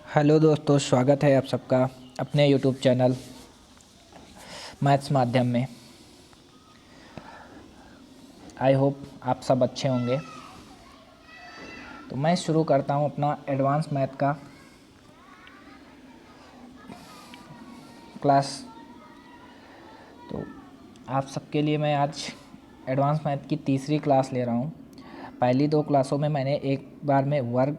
Hello दोस्तों, स्वागत है आप सबका अपने यूट्यूब चैनल मैथ्स माध्यम में। आई होप आप सब अच्छे होंगे। तो मैं शुरू करता हूँ अपना एडवांस मैथ का क्लास। तो आप सबके लिए मैं आज एडवांस मैथ की तीसरी क्लास ले रहा हूँ। पहली दो क्लासों में मैंने एक बार में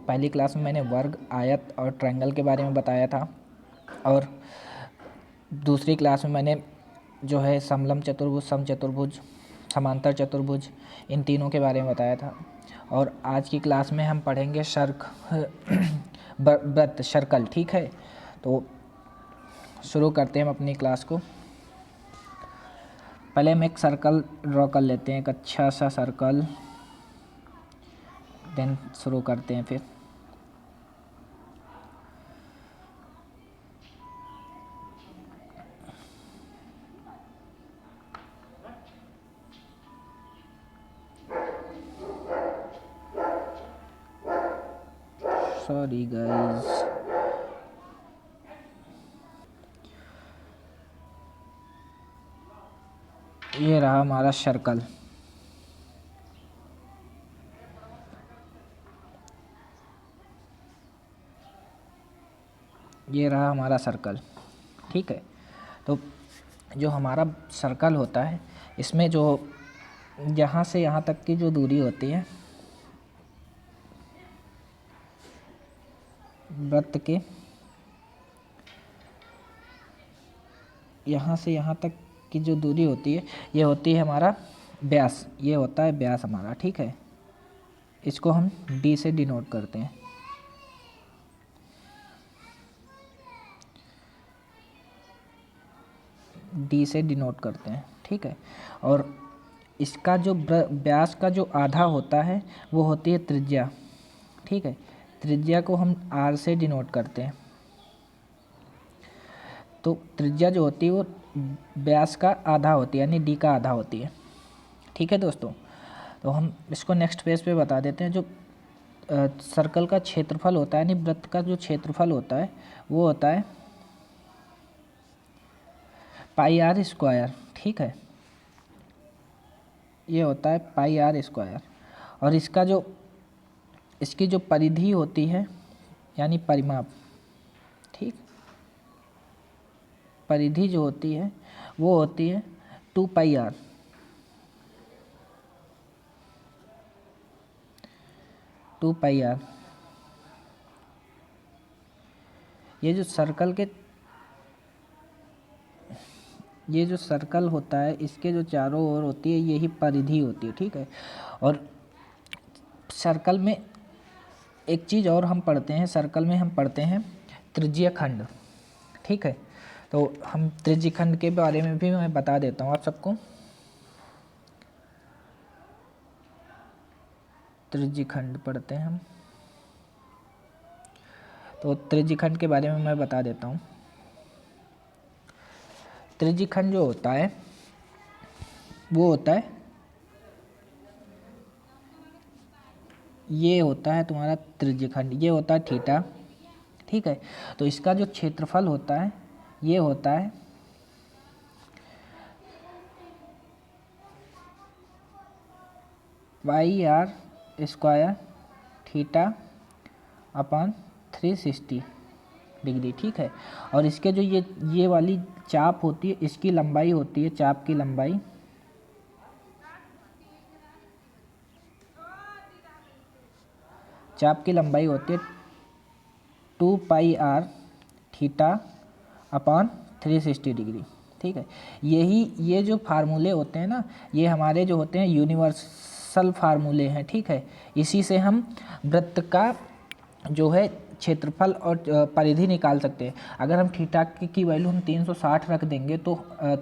पहली क्लास में मैंने वर्ग, आयत और ट्रायंगल के बारे में बताया था, और दूसरी क्लास में मैंने जो है समलंब चतुर्भुज, समचतुर्भुज, समांतर चतुर्भुज, इन तीनों के बारे में बताया था। और आज की क्लास में हम पढ़ेंगे वृत्त, सर्कल। ठीक है, तो शुरू करते हैं हम अपनी क्लास को। पहले हम एक सर्कल ड्रॉ कर लेते हैं, एक अच्छा सा सर्कल, देन शुरू करते हैं फिर। सॉरी गाइस, ये रहा हमारा सर्कल। ये रहा हमारा सर्कल। ठीक है, तो जो हमारा सर्कल होता है, इसमें जो यहाँ से यहाँ तक की जो दूरी होती है वृत्त के, यहाँ से यहाँ तक की जो दूरी होती है, ये होती है हमारा व्यास। ये होता है व्यास हमारा। ठीक है, इसको हम डी से डिनोट करते हैं। डी से डिनोट करते हैं। ठीक है, और इसका जो व्यास का जो आधा होता है वो होती है त्रिज्या। ठीक है, त्रिज्या को हम आर से डिनोट करते हैं। तो त्रिज्या जो होती है वो व्यास का आधा होती है, यानी डी का आधा होती है। ठीक है दोस्तों, तो हम इसको नेक्स्ट पेज पे बता देते हैं। जो सर्कल का क्षेत्रफल होता है, यानी वृत्त का जो क्षेत्रफल होता है, वो होता है पाई आर स्क्वायर। ठीक है, ये होता है पाई आर स्क्वायर। और इसकी जो परिधि होती है, यानी परिमाप, ठीक, परिधि जो होती है वो होती है 2 पाई आर। 2 pi are. ये जो सर्कल होता है, इसके जो चारों ओर होती है, यही परिधि होती है। ठीक है, और सर्कल में एक चीज़ और हम पढ़ते हैं, सर्कल में हम पढ़ते हैं त्रिज्यीय खंड। ठीक है, तो हम त्रिज्यीय खंड के बारे में भी मैं बता देता हूँ आप सबको। त्रिज्यीय खंड पढ़ते हैं हम, तो त्रिज्यीय खंड के बारे में मैं बता देता हूँ। त्रिज्यीय खंड जो होता है वो होता है, ये होता है तुम्हारा त्रिज्यीय खंड, ये होता है थीटा। ठीक है, तो इसका जो क्षेत्रफल होता है ये होता है pi r square theta upon 360 degree. ठीक है, और इसके जो ये वाली चाप होती है, इसकी लंबाई होती है, चाप की लंबाई होती है 2 पाई आर थीटा अपॉन 360 डिग्री। ठीक है, ये जो फार्मूले होते हैं ना, ये हमारे जो होते हैं यूनिवर्सल फार्मूले हैं। ठीक है, इसी से हम वृत्त का जो है क्षेत्रफल और परिधि निकाल सकते हैं। अगर हम थीटा की वैल्यू हम 360 रख देंगे तो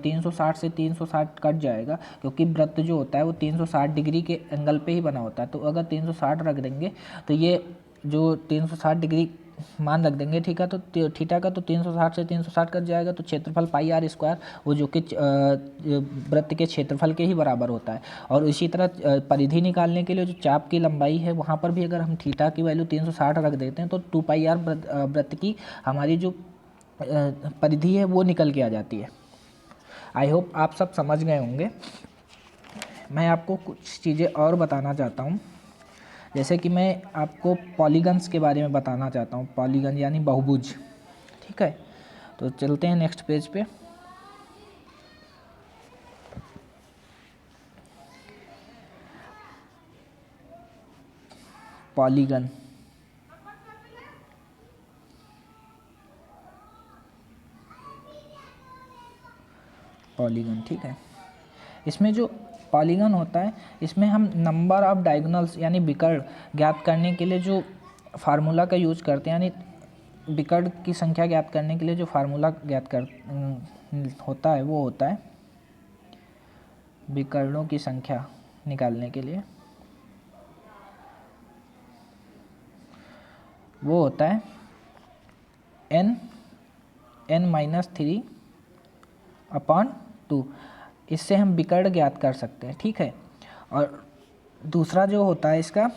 360 से 360 कट जाएगा, क्योंकि वृत्त जो होता है वो 360 डिग्री के एंगल पे ही बना होता है। तो अगर 360 रख देंगे तो ये जो 360 डिग्री मान रख देंगे थीटा का तो 360 से 360 कट जाएगा, तो क्षेत्रफल पाई आर स्क्वायर वो जो कि वृत्त के क्षेत्रफल के ही बराबर होता है। और इसी तरह परिधि निकालने के लिए जो चाप की लंबाई है वहाँ पर भी अगर हम थीटा की वैल्यू 360 रख देते हैं तो 2 पाई आर वृत्त की हमारी जो परिधि है वो निकल के आ जाती है। आई होप आप सब समझ गए होंगे। मैं आपको कुछ चीज़ें और बताना चाहता हूँ, जैसे कि मैं आपको पॉलीगन्स के बारे में बताना चाहता हूँ, पॉलीगन यानी बहुभुज। ठीक है, तो चलते हैं नेक्स्ट पेज पे। पॉलीगन, पॉलीगन ठीक है। इसमें जो पॉलीगन होता है इसमें हम नंबर ऑफ डायगोनल्स यानी विकर्ण ज्ञात करने के लिए जो फार्मूला का यूज करते हैं, यानी विकर्ण की संख्या ज्ञात करने के लिए जो फार्मूला ज्ञात कर होता है वो होता है विकर्णों की संख्या निकालने के लिए वो होता है n-3 अपॉन 2। इससे हम विकर्ण ज्ञात कर सकते हैं। ठीक है, और दूसरा जो होता है इसका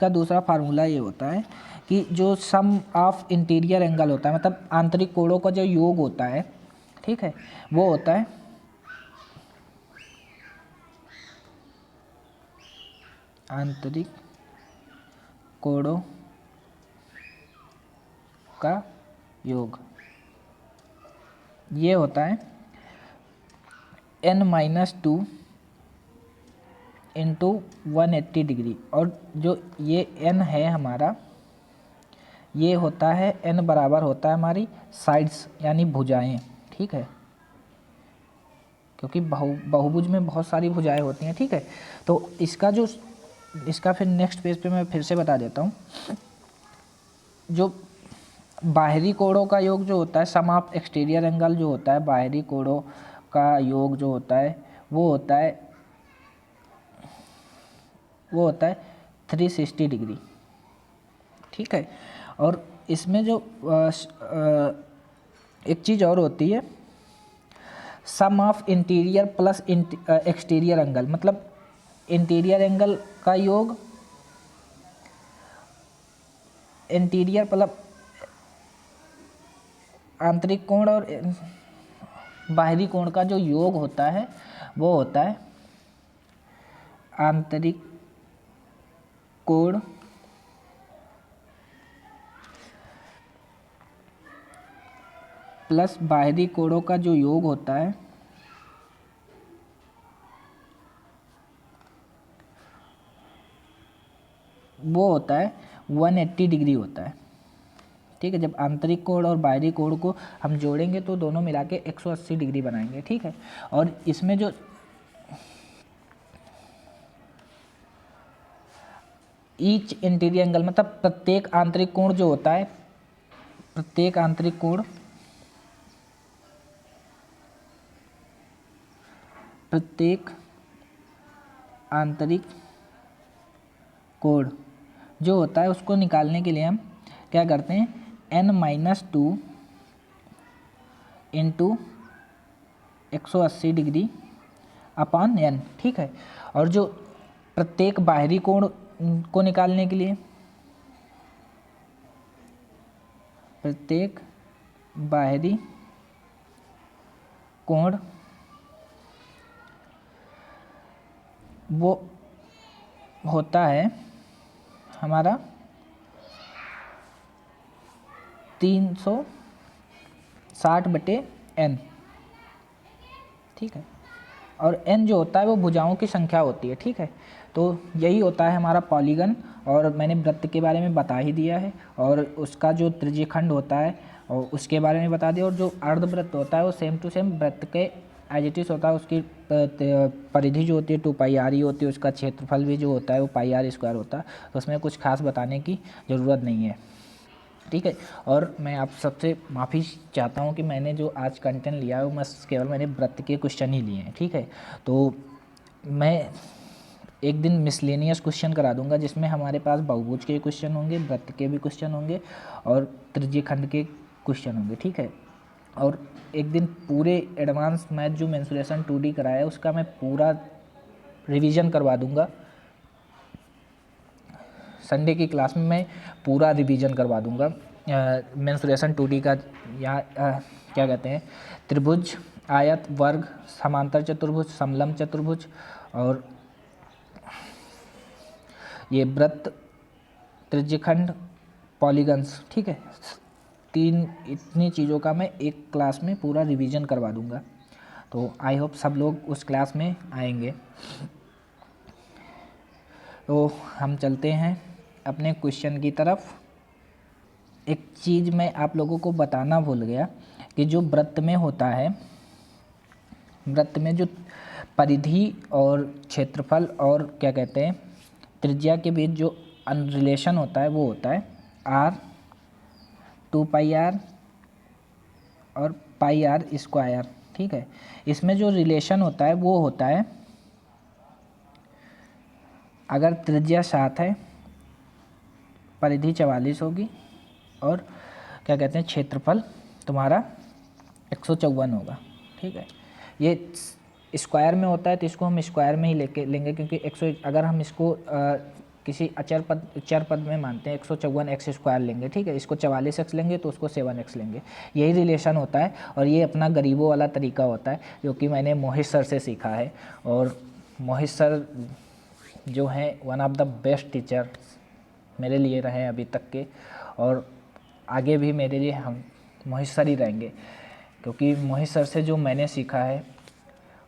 दूसरा फार्मूला ये होता है कि जो सम ऑफ इंटीरियर एंगल होता है, मतलब आंतरिक कोणों का जो योग होता है, ठीक है, वो होता है आंतरिक कोणों का योग। ये होता है n-2 इंटू 180 डिग्री। और जो ये n है हमारा, ये होता है n बराबर होता है हमारी साइड्स यानी भुजाएं। ठीक है, क्योंकि बहुभुज में बहुत सारी भुजाएं होती हैं। ठीक है, तो इसका फिर नेक्स्ट पेज पे मैं फिर से बता देता हूँ। जो बाहरी कोणों का योग जो होता है, सम ऑफ एक्सटीरियर एंगल जो होता है, बाहरी कोणों का योग जो होता है वो होता है 360 डिग्री। ठीक है, और इसमें जो एक चीज़ और होती है, sum of interior plus exterior angle, मतलब इंटीरियर एंगल का योग, इंटीरियर मतलब आंतरिक कोण और बाहरी कोण का जो योग होता है वो होता है आंतरिक कोण प्लस बाहरी कोणों का जो योग होता है वो होता है 180 डिग्री होता है। ठीक है, जब आंतरिक कोण और बाहरी कोण को हम जोड़ेंगे तो दोनों मिला के 180 डिग्री बनाएंगे। ठीक है, और इसमें जो ईच इंटीरियर एंगल मतलब प्रत्येक आंतरिक कोण जो होता है, प्रत्येक आंतरिक कोण जो होता है उसको निकालने के लिए हम क्या करते हैं, n-2 into 180 degree upon n। ठीक है, और जो प्रत्येक बाहरी कोण को निकालने के लिए, प्रत्येक बाहरी कोण वो होता है हमारा 360/n। ठीक है, और n जो होता है वो भुजाओं की संख्या होती है। ठीक है, तो यही होता है हमारा पॉलीगन, और मैंने वृत्त के बारे में बता ही दिया है, और उसका जो त्रिज्यखंड होता है और उसके बारे में बता दिया, और जो अर्धवृत्त होता है वो सेम टू सेम वृत्त के एज इट इज़ होता है। उसकी परिधि जो होती है 2 पाई आर ही होती है, उसका क्षेत्रफल भी जो होता है वो पाई आर स्क्वायर होता है, तो उसमें कुछ खास बताने की ज़रूरत नहीं है। ठीक है, और मैं आप सबसे माफ़ी चाहता हूँ कि मैंने जो आज कंटेंट लिया है वो केवल मैंने वृत्त के क्वेश्चन ही लिए हैं। ठीक है, तो मैं एक दिन मिसलेनियस क्वेश्चन करा दूंगा जिसमें हमारे पास बहुभुज के क्वेश्चन होंगे, वृत्त के भी क्वेश्चन होंगे और त्रिज्यखंड के क्वेश्चन होंगे, ठीक है। और एक दिन पूरे एडवांस मैथ जो मेंसुरेशन 2D कराया है उसका मैं पूरा रिवीजन करवा दूंगा। संडे की क्लास में मैं पूरा रिवीजन करवा दूंगा मेंसुरेशन 2D का। यहाँ क्या कहते हैं, त्रिभुज, आयत, वर्ग, समांतर चतुर्भुज, समलंब चतुर्भुज और ये वृत्त, त्रिज्यखंड, पॉलीगन्स, ठीक है। इतनी चीज़ों का मैं एक क्लास में पूरा रिवीजन करवा दूंगा। तो आई होप सब लोग उस क्लास में आएंगे। तो हम चलते हैं अपने क्वेश्चन की तरफ। एक चीज़ मैं आप लोगों को बताना भूल गया कि जो वृत्त में होता है, वृत्त में जो परिधि और क्षेत्रफल और क्या कहते हैं त्रिज्या के बीच जो रिलेशन होता है वो होता है r 2πr और πr², ठीक है। इसमें जो रिलेशन होता है वो होता है, अगर त्रिज्या 7 है, परिधि 44 होगी और क्या कहते हैं क्षेत्रफल तुम्हारा 154 होगा, ठीक है। ये स्क्वायर में होता है तो इसको हम स्क्वायर में ही लेंगे क्योंकि 100 अगर हम इसको किसी चर पद में मानते हैं 154 एक्स स्क्वायर लेंगे, ठीक है। इसको 44 एक्स लेंगे तो उसको 7 एक्स लेंगे। यही रिलेशन होता है और ये अपना गरीबों वाला तरीका होता है जो कि मैंने मोहित सर से सीखा है। और मोहित सर जो हैं one of the best teacher मेरे लिए रहे अभी तक के, और आगे भी मेरे लिए हम मोहित सर ही रहेंगे क्योंकि मोहित सर से जो मैंने सीखा है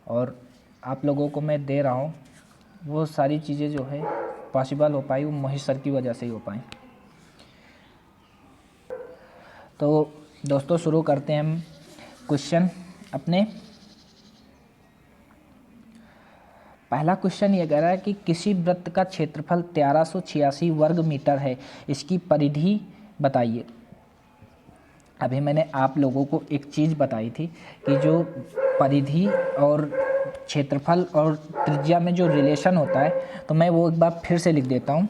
और आप लोगों को मैं दे रहा हूँ वो सारी चीज़ें जो है पॉसिबल हो पाई वो मोहित सर की वजह से ही हो पाई। तो दोस्तों शुरू करते हैं हम क्वेश्चन अपने। पहला क्वेश्चन ये कह रहा है कि किसी वृत्त का क्षेत्रफल 1386 वर्ग मीटर है, इसकी परिधि बताइए। अभी मैंने आप लोगों को एक चीज़ बताई थी कि जो परिधि और क्षेत्रफल और त्रिज्या में जो रिलेशन होता है, तो मैं वो एक बार फिर से लिख देता हूँ,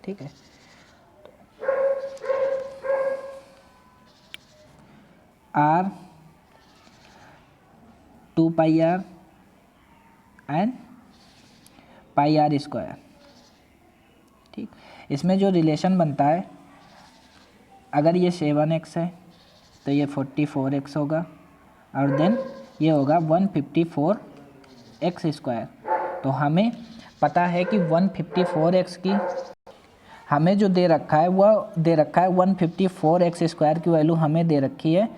ठीक है। r 2πr एंड πr², ठीक। इसमें जो रिलेशन बनता है, अगर ये 7x है तो ये 44x होगा और देन ये होगा 154x²। तो हमें पता है कि 154x की हमें जो दे रखा है वह दे रखा है 154x² की वैल्यू हमें दे रखी है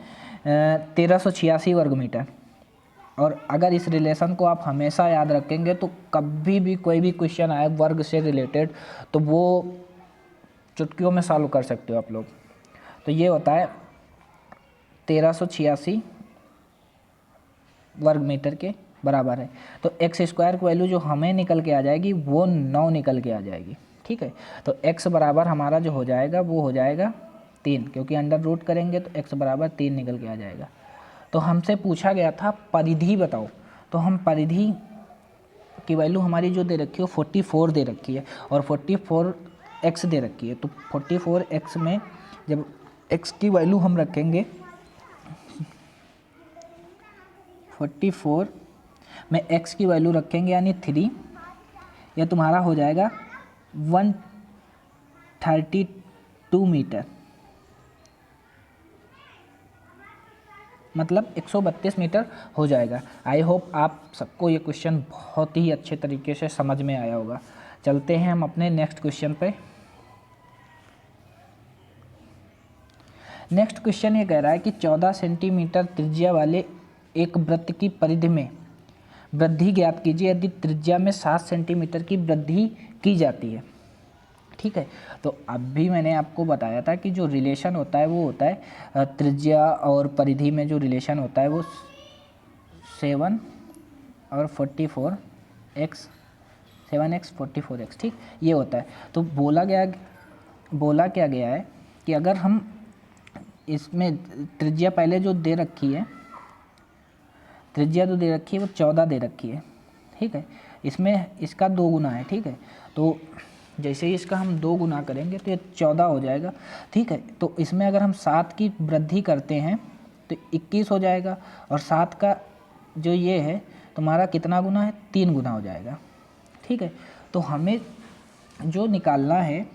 1386 वर्ग मीटर। और अगर इस रिलेशन को आप हमेशा याद रखेंगे तो कभी भी कोई भी क्वेश्चन आए वर्ग से रिलेटेड तो वो चुटकियों में सॉल्व कर सकते हो आप लोग। तो ये होता है 1386 वर्ग मीटर के बराबर है। तो x² की वैल्यू जो हमें निकल के आ जाएगी वो 9 निकल के आ जाएगी, ठीक है। तो x बराबर हमारा जो हो जाएगा वो हो जाएगा 3, क्योंकि अंडर रूट करेंगे तो x बराबर 3 निकल के आ जाएगा। तो हमसे पूछा गया था परिधि बताओ, तो हम परिधि की वैल्यू हमारी जो दे रखी है 44 दे रखी है और 44x दे रखी है। तो 44x में जब x की वैल्यू हम रखेंगे 44 में x की वैल्यू रखेंगे यानी 3, यह तुम्हारा हो जाएगा 132 मीटर, मतलब 132 मीटर हो जाएगा। आई होप आप सबको ये क्वेश्चन बहुत ही अच्छे तरीके से समझ में आया होगा। चलते हैं हम अपने नेक्स्ट क्वेश्चन पे। नेक्स्ट क्वेश्चन ये कह रहा है कि 14 सेंटीमीटर त्रिज्या वाले एक वृत्त की परिधि में वृद्धि ज्ञात कीजिए यदि त्रिज्या में 7 सेंटीमीटर की वृद्धि की जाती है, ठीक है। तो अभी मैंने आपको बताया था कि जो रिलेशन होता है वो होता है त्रिज्या और परिधि में जो रिलेशन होता है वो 7 और 44x 7x 44x, ठीक, ये होता है। तो बोला क्या गया है कि अगर हम इसमें त्रिज्या पहले जो दे रखी है, त्रिज्या जो दे रखी है वो 14 दे रखी है, ठीक है। इसमें इसका 2 गुना है, ठीक है। तो जैसे ही इसका हम 2 गुना करेंगे तो ये 14 हो जाएगा, ठीक है। तो इसमें अगर हम 7 की वृद्धि करते हैं तो 21 हो जाएगा, और 7 का जो ये है तुम्हारा कितना गुना है, 3 गुना हो जाएगा, ठीक है। तो हमें जो निकालना है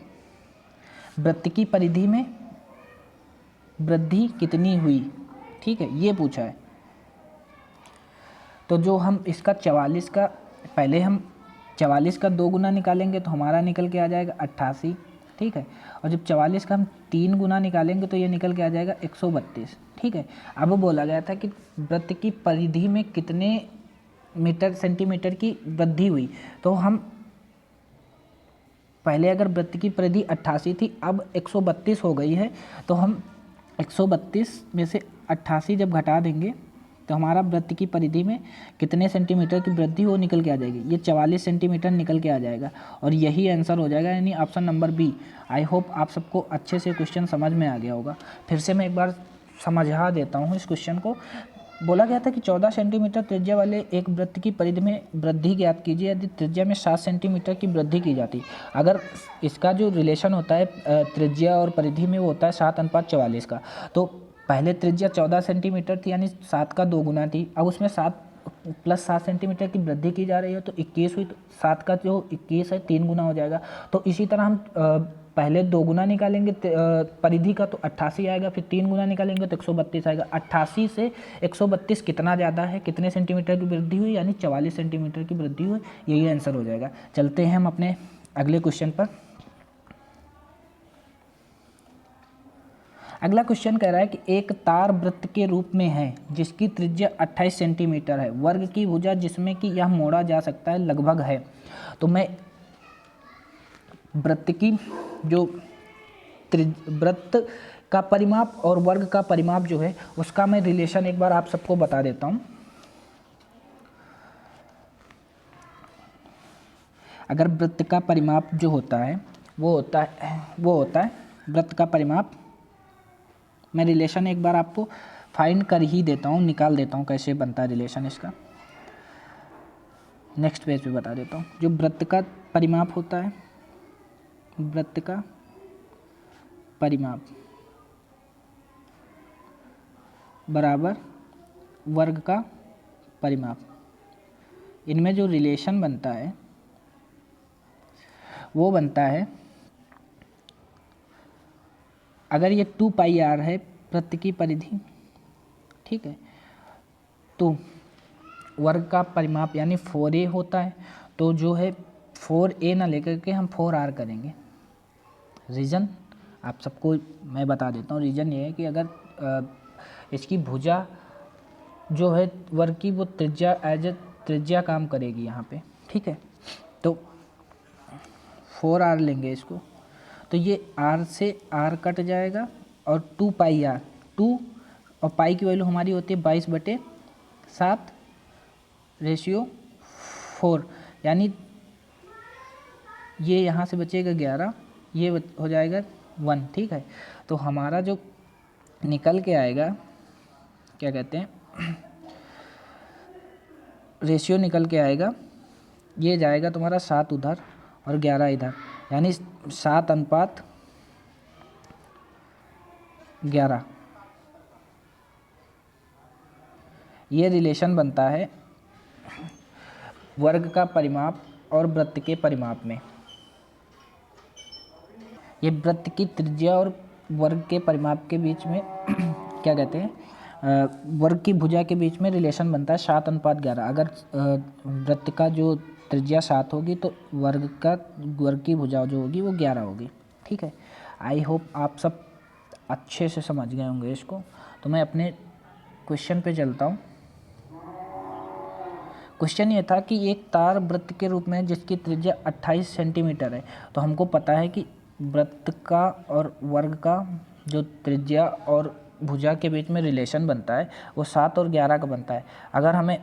वृत्त की परिधि में वृद्धि कितनी हुई, ठीक है, ये पूछा है। तो जो हम इसका 44 का, पहले हम 44 का 2 गुना निकालेंगे तो हमारा निकल के आ जाएगा 88, ठीक है। और जब 44 का हम 3 गुना निकालेंगे तो ये निकल के आ जाएगा 132, ठीक है। अब बोला गया था कि वृत्त की परिधि में कितने मीटर सेंटीमीटर की वृद्धि हुई, तो हम पहले अगर वृत्त की परिधि 88 थी, अब 132 हो गई है, तो हम 132 में से 88 जब घटा देंगे तो हमारा वृत्त की परिधि में कितने सेंटीमीटर की वृद्धि वो निकल के आ जाएगी, ये 44 सेंटीमीटर निकल के आ जाएगा, और यही आंसर हो जाएगा, यानी option number B. I hope आप सबको अच्छे से क्वेश्चन समझ में आ गया होगा। फिर से मैं एक बार समझा देता हूँ इस क्वेश्चन को। बोला गया था कि 14 सेंटीमीटर त्रिज्या वाले एक वृत्त की परिधि में वृद्धि ज्ञात कीजिए यदि त्रिज्या में 7 सेंटीमीटर की वृद्धि की जाती। अगर इसका जो रिलेशन होता है त्रिज्या और परिधि में, वो होता है 7:44 का। तो पहले त्रिज्या 14 सेंटीमीटर थी, यानी 7 का 2 गुना थी। अब उसमें 7 + 7 सेंटीमीटर की वृद्धि की जा रही है, तो 21 हुई, तो 7 का जो 21 है 3 गुना हो जाएगा। तो इसी तरह हम पहले 2 गुना निकालेंगे परिधि का तो 88 आएगा, फिर 3 गुना निकालेंगे तो 132 आएगा। 88 से 132 कितना ज़्यादा है, कितने सेंटीमीटर की वृद्धि हुई, यानी 44 सेंटीमीटर की वृद्धि हुई, यही आंसर हो जाएगा। चलते हैं हम अपने अगले क्वेश्चन पर। अगला क्वेश्चन कह रहा है कि एक तार वृत्त के रूप में है जिसकी त्रिज्या 28 सेंटीमीटर है, वर्ग की भुजा जिसमें कि यह मोड़ा जा सकता है लगभग है। तो मैं वृत्त की जो वृत्त का परिमाप और वर्ग का परिमाप जो है उसका मैं रिलेशन एक बार आप सबको बता देता हूँ। अगर वृत्त का परिमाप जो होता है वो होता है वृत्त का परिमाप, मैं रिलेशन एक बार आपको फाइंड कर ही देता हूँ, निकाल देता हूँ कैसे बनता है रिलेशन इसका। नेक्स्ट पेज पे बता देता हूँ। जो वृत्त का परिमाप होता है, वृत्त का परिमाप बराबर वर्ग का परिमाप, इनमें जो रिलेशन बनता है वो बनता है, अगर ये 2πr है वृत्त की परिधि, ठीक है, तो वर्ग का परिमाप यानी 4a होता है, तो जो है 4a ना लेकर के हम 4r करेंगे। रीज़न आप सबको मैं बता देता हूँ। रीज़न ये है कि अगर इसकी भुजा जो है वर्ग की, वो त्रिज्या एज ए त्रिज्या काम करेगी यहाँ पे, ठीक है। तो 4r लेंगे इसको, तो ये r से r कट जाएगा, और 2πr, 2 और पाई की वैल्यू हमारी होती है 22/7 रेशियो 4, यानी ये यहाँ से बचेगा 11, ये हो जाएगा 1, ठीक है। तो हमारा जो निकल के आएगा, क्या कहते हैं, रेशियो निकल के आएगा, ये जाएगा तुम्हारा 7 उधर और 11 इधर, यानी 7:11। ये रिलेशन बनता है वर्ग का परिमाप और वृत्त के परिमाप में। ये वृत्त की त्रिज्या और वर्ग के परिमाप के बीच में क्या कहते हैं, वर्ग की भुजा के बीच में रिलेशन बनता है 7:11। अगर वृत्त का जो त्रिज्या 7 होगी तो वर्ग की भुजा जो होगी वो 11 होगी, ठीक है। आई होप आप सब अच्छे से समझ गए होंगे इसको। तो मैं अपने क्वेश्चन पे चलता हूँ। क्वेश्चन ये था कि एक तार वृत्त के रूप में जिसकी त्रिज्या 28 सेंटीमीटर है, तो हमको पता है कि वृत्त का और वर्ग का जो त्रिज्या और भुजा के बीच में रिलेशन बनता है वो 7 और 11 का बनता है। अगर हमें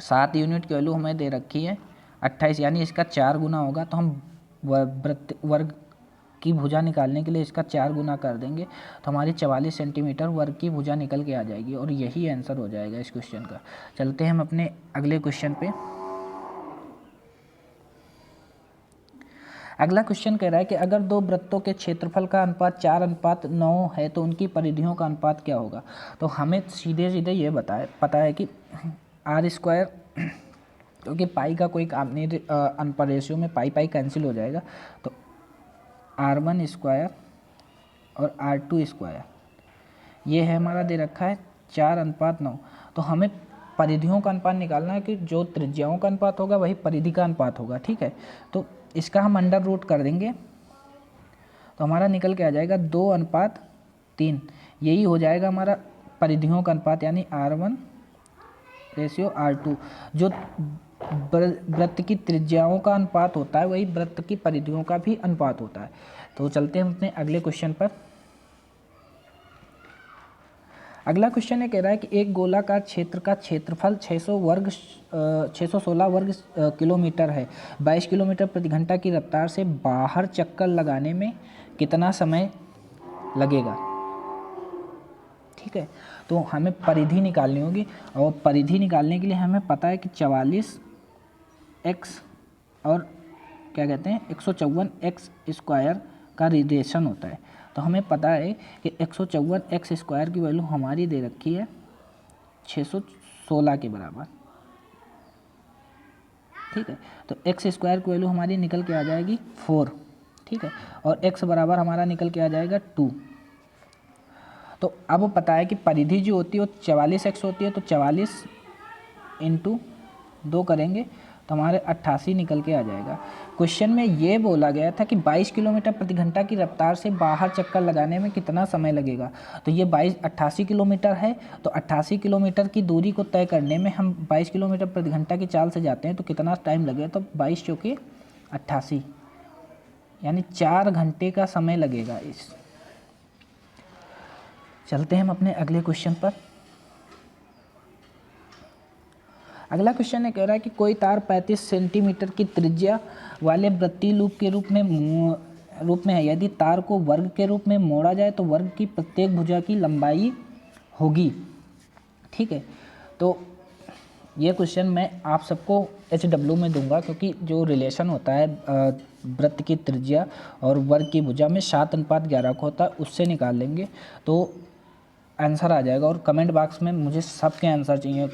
7 यूनिट की वैल्यू हमें दे रखी है 28, यानी इसका 4 गुना होगा, तो हम वर्ग की भुजा निकालने के लिए इसका 4 गुना कर देंगे तो हमारी 44 सेंटीमीटर वर्ग की भुजा निकल के आ जाएगी और यही आंसर हो जाएगा इस क्वेश्चन का। चलते हैं हम अपने अगले क्वेश्चन पे। अगला क्वेश्चन कह रहा है कि अगर दो वृत्तों के क्षेत्रफल का अनुपात 4:9 है तो उनकी परिधियों का अनुपात क्या होगा। तो हमें सीधे सीधे ये पता है कि आर स्क्वायर, क्योंकि पाई का कोई काम नहीं, अनुपात रेशियो में पाई पाई कैंसिल हो जाएगा, तो R1 स्क्वायर और R2 स्क्वायर ये है हमारा दे रखा है 4:9। तो हमें परिधियों का अनुपात निकालना है कि जो त्रिज्याओं का अनुपात होगा वही परिधि का अनुपात होगा, ठीक है। तो इसका हम अंडर रूट कर देंगे तो हमारा निकल के आ जाएगा 2:3। यही हो जाएगा हमारा परिधियों का अनुपात, यानी R1 रेशियो R2। जो वृत्त की त्रिज्याओं का अनुपात होता है वही वृत्त की परिधियों का भी अनुपात होता है। तो चलते हैं हम अपने अगले क्वेश्चन पर। अगला क्वेश्चन ये कह रहा है कि एक गोलाकार क्षेत्र का क्षेत्रफल 616 वर्ग किलोमीटर है। 22 किलोमीटर प्रति घंटा की रफ्तार से बाहर चक्कर लगाने में कितना समय लगेगा, ठीक है। तो हमें परिधि निकालनी होगी और परिधि निकालने के लिए हमें पता है कि 44x और क्या कहते हैं 154x स्क्वायर का रिलेशन होता है। तो हमें पता है कि 154x स्क्वायर की वैल्यू हमारी दे रखी है 616 के बराबर, ठीक है। तो x स्क्वायर की वैल्यू हमारी निकल के आ जाएगी 4, ठीक है, और x बराबर हमारा निकल के आ जाएगा 2। तो अब पता है कि परिधि जो होती है वो 44x होती है, तो 44 × 2 करेंगे तो हमारे 88 निकल के आ जाएगा। क्वेश्चन में ये बोला गया था कि 22 किलोमीटर प्रति घंटा की रफ्तार से बाहर चक्कर लगाने में कितना समय लगेगा। तो ये 88 किलोमीटर है, तो 88 किलोमीटर की दूरी को तय करने में हम 22 किलोमीटर प्रति घंटा की चाल से जाते हैं तो कितना टाइम लगेगा। तो 22 चौके 88, यानी 4 घंटे का समय लगेगा इस। चलते हैं हम अपने अगले क्वेश्चन पर। अगला क्वेश्चन ये कह रहा है कि कोई तार 35 सेंटीमीटर की त्रिज्या वाले वृत्तीय लूप के रूप में है। यदि तार को वर्ग के रूप में मोड़ा जाए तो वर्ग की प्रत्येक भुजा की लंबाई होगी, ठीक है। तो ये क्वेश्चन मैं आप सबको HW में दूंगा, क्योंकि जो रिलेशन होता है वृत्त की त्रिज्या और वर्ग की भुजा में 7:11 को होता है, उससे निकाल लेंगे तो आंसर आ जाएगा। और कमेंट बॉक्स में मुझे सबके आंसर चाहिए।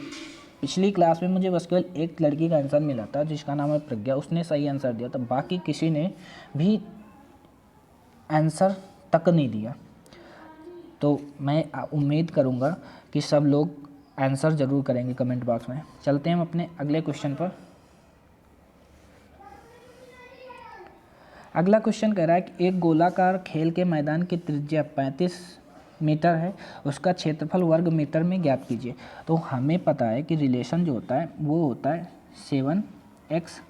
पिछली क्लास में मुझे बस केवल एक लड़की का आंसर मिला था जिसका नाम है प्रज्ञा, उसने सही आंसर दिया था, बाकी किसी ने भी आंसर तक नहीं दिया। तो मैं उम्मीद करूँगा कि सब लोग आंसर ज़रूर करेंगे कमेंट बॉक्स में। चलते हैं हम अपने अगले क्वेश्चन पर। अगला क्वेश्चन कह रहा है कि एक गोलाकार खेल के मैदान की त्रिज्या 35 मीटर है, उसका क्षेत्रफल वर्ग मीटर में ज्ञात कीजिए। तो हमें पता है कि रिलेशन जो होता है वो होता है 7x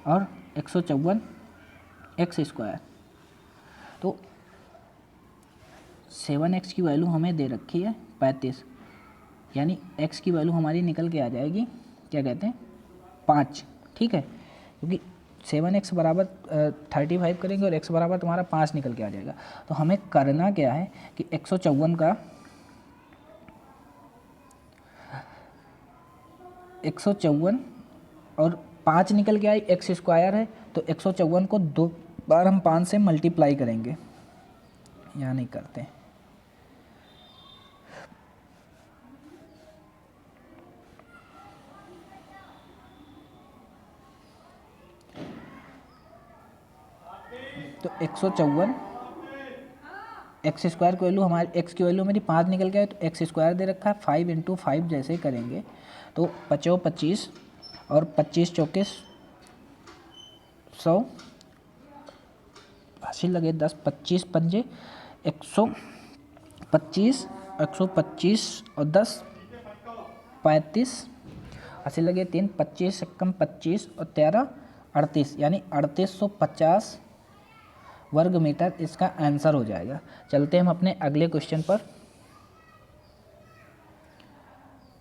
और 154x स्क्वायर। तो 7x की वैल्यू हमें दे रखी है 35, यानी x की वैल्यू हमारी निकल के आ जाएगी क्या कहते हैं 5, ठीक है, क्योंकि 7x बराबर 35 करेंगे और x बराबर तुम्हारा 5 निकल के आ जाएगा। तो हमें करना क्या है कि 154 का 154 और 5 निकल के आई, x स्क्वायर है, तो 154 को 2 बार हम 5 से मल्टीप्लाई करेंगे, यहाँ नहीं करते। तो 154 एक्स स्क्वायर की वैल्यू हमारी एक्स की वैल्यू मेरी 5 निकल गया है, तो एक्स स्क्वायर दे रखा है 5 × 5 जैसे ही करेंगे तो 25 और 25 चौके 100 80 लगे 10, 25 पंजे 125, 125 और 10 35, 80 लगे 3, 25 कम 25 और 13 38, यानी 3850 वर्ग मीटर इसका आंसर हो जाएगा। चलते हैं हम अपने अगले क्वेश्चन पर।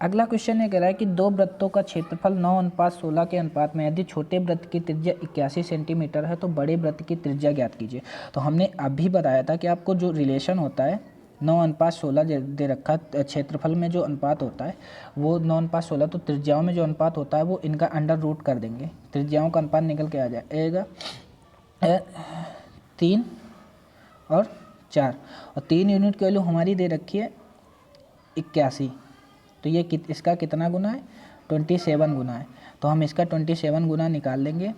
अगला क्वेश्चन ये कह रहा है कि दो वृत्तों का क्षेत्रफल 9:16 के अनुपात में, यदि छोटे वृत्त की त्रिज्या 81 सेंटीमीटर है तो बड़े वृत्त की त्रिज्या ज्ञात कीजिए। तो हमने अभी बताया था कि आपको जो रिलेशन होता है 9:16 दे रखा है, क्षेत्रफल में जो अनुपात होता है वो 9:16, तो त्रिज्याओं में जो अनुपात होता है वो इनका अंडर रूट कर देंगे, त्रिज्याओं का अनुपात निकल के आ जाएगा 3 और 4, और 3 यूनिट की वैल्यू हमारी दे रखी है 81, तो ये इसका कितना गुना है 27 गुना है। तो हम इसका 27 गुना निकाल लेंगे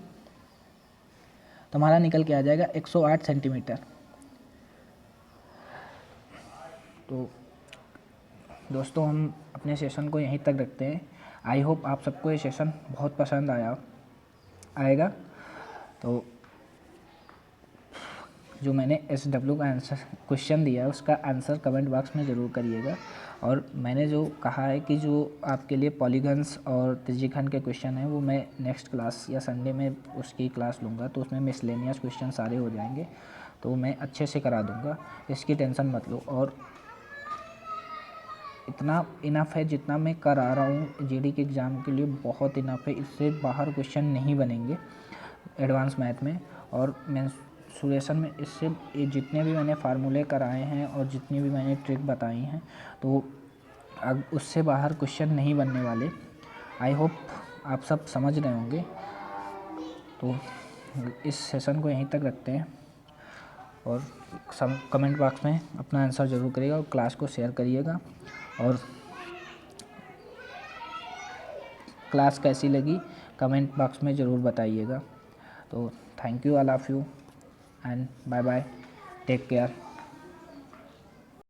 तो हमारा निकल के आ जाएगा 108 सेंटीमीटर। तो दोस्तों हम अपने सेशन को यहीं तक रखते हैं। आई होप आप सबको ये सेशन बहुत पसंद आएगा। तो जो मैंने SW का आंसर क्वेश्चन दिया है उसका आंसर कमेंट बॉक्स में ज़रूर करिएगा। और मैंने जो कहा है कि जो आपके लिए पॉलीगन्स और त्रिज्यीखंड के क्वेश्चन हैं वो मैं नेक्स्ट क्लास या संडे में उसकी क्लास लूँगा, तो उसमें मिसलेनियस क्वेश्चन सारे हो जाएंगे, तो मैं अच्छे से करा दूँगा, इसकी टेंशन मत लो। और इतना इनफ है जितना मैं करा रहा हूँ GD के एग्ज़ाम के लिए, बहुत इनफ है, इससे बाहर क्वेश्चन नहीं बनेंगे एडवांस मैथ में। और मेंसुरेशन में इससे जितने भी मैंने फार्मूले कराए हैं और जितनी भी मैंने ट्रिक बताई हैं तो अब उससे बाहर क्वेश्चन नहीं बनने वाले। आई होप आप सब समझ रहे होंगे। तो इस सेशन को यहीं तक रखते हैं और कमेंट बॉक्स में अपना आंसर ज़रूर करिएगा और क्लास को शेयर करिएगा। और क्लास कैसी लगी कमेंट बॉक्स में ज़रूर बताइएगा। तो thank you all of you and bye bye, take care.